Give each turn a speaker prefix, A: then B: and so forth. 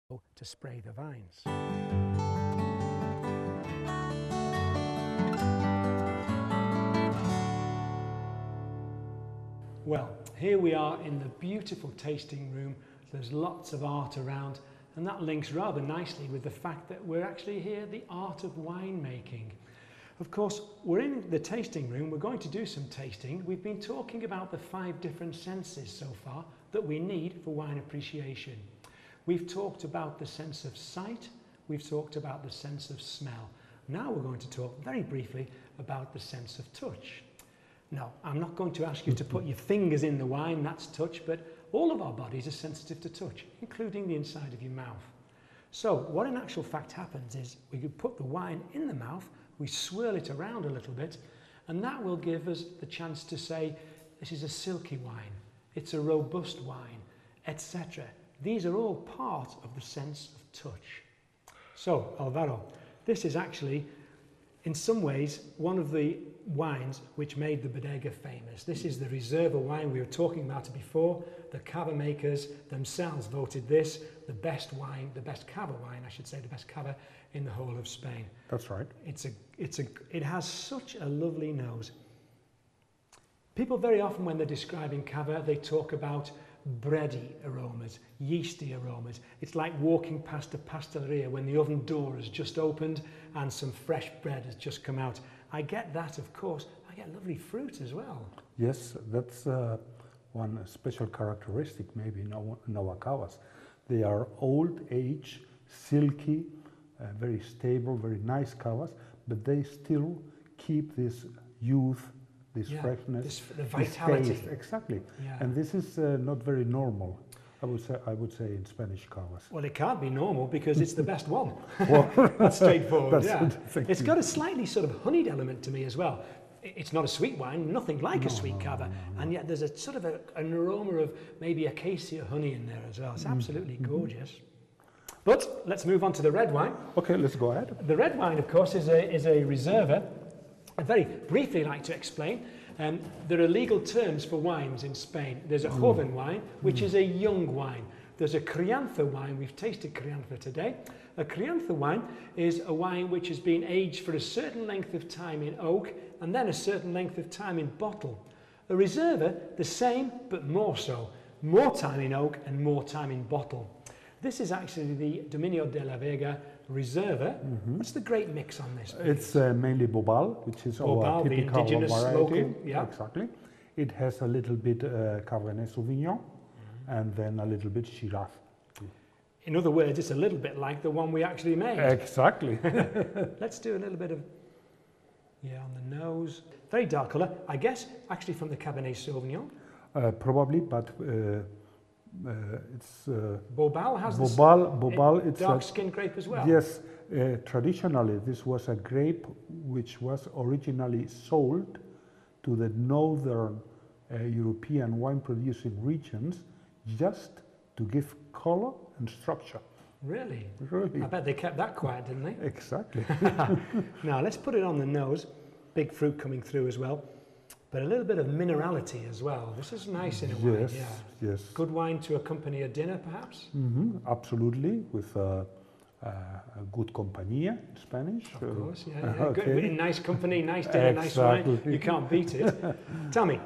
A: to spray the vines. Well, here we are in the beautiful tasting room. There's lots of art around, and that links rather nicely with the fact that we're actually here, the art of winemaking. Of course, we're in the tasting room, we're going to do some tasting. We've been talking about the 5 different senses so far that we need for wine appreciation. We've talked about the sense of sight, we've talked about the sense of smell. Now we're going to talk very briefly about the sense of touch. Now, I'm not going to ask you to put your fingers in the wine, that's touch, but all of our bodies are sensitive to touch, including the inside of your mouth. So what in actual fact happens is we could put the wine in the mouth, we swirl it around a little bit, and that will give us the chance to say, this is a silky wine, it's a robust wine, etc. These are all part of the sense of touch. So, Alvaro, this is actually, in some ways, one of the wines which made the bodega famous. This is the Reserva wine. We were talking about it before. The cava makers themselves voted this the best wine, the best cava wine, I should say, the best cava in the whole of Spain.
B: That's right.
A: It has such a lovely nose. People very often, when they're describing cava, they talk about bready aromas, yeasty aromas. It's like walking past a pasteleria when the oven door has just opened and some fresh bread has just come out. I get that, of course. I get lovely fruit as well.
B: Yes, that's one special characteristic maybe in our cavas. They are old age, silky, very stable, very nice cavas, but they still keep this youth, this freshness,
A: the vitality.
B: This taste. Exactly.
A: Yeah.
B: And this is not very normal, I would say in Spanish cavas.
A: Well, it can't be normal because it's the best one.
B: Well,
A: that's straightforward.
B: That's
A: It's got a slightly sort of honeyed element to me as well. It's not a sweet wine, nothing like a sweet cava, and yet there's a sort of an aroma of maybe acacia honey in there as well. It's absolutely gorgeous. But let's move on to the red wine.
B: Okay, let's go ahead.
A: The red wine, of course, is a Reserva. I'd very briefly like to explain. There are legal terms for wines in Spain. There's a joven wine, which is a young wine. There's a crianza wine. We've tasted crianza today. A crianza wine is a wine which has been aged for a certain length of time in oak and then a certain length of time in bottle. A Reserva, the same, but more so. More time in oak and more time in bottle. This is actually the Dominio de la Vega Reserva. What's the great mix on this, please?
B: It's mainly Bobal, which is our typical
A: the indigenous
B: variety.
A: local, yeah.
B: Exactly. It has a little bit Cabernet Sauvignon and then a little bit Shiraz.
A: In other words, it's a little bit like the one we actually made.
B: Exactly.
A: Let's do a little bit of, on the nose. Very dark colour, I guess, actually from the Cabernet Sauvignon.
B: Probably, but it's
A: Bobal has this
B: Bobal, it's
A: dark skinned grape as well.
B: Yes, traditionally this was a grape which was originally sold to the northern European wine producing regions just to give color and structure.
A: Really?
B: Really.
A: I bet they kept that quiet, didn't they?
B: Exactly.
A: Now let's put it on the nose. Big fruit coming through as well. But a little bit of minerality as well. This is nice in a wine,
B: Yes.
A: Good wine to accompany a dinner, perhaps?
B: Absolutely, with a good compañía in Spanish.
A: Of course,
B: okay.
A: Good, in nice company, nice dinner, nice wine. You can't beat it. Tell me,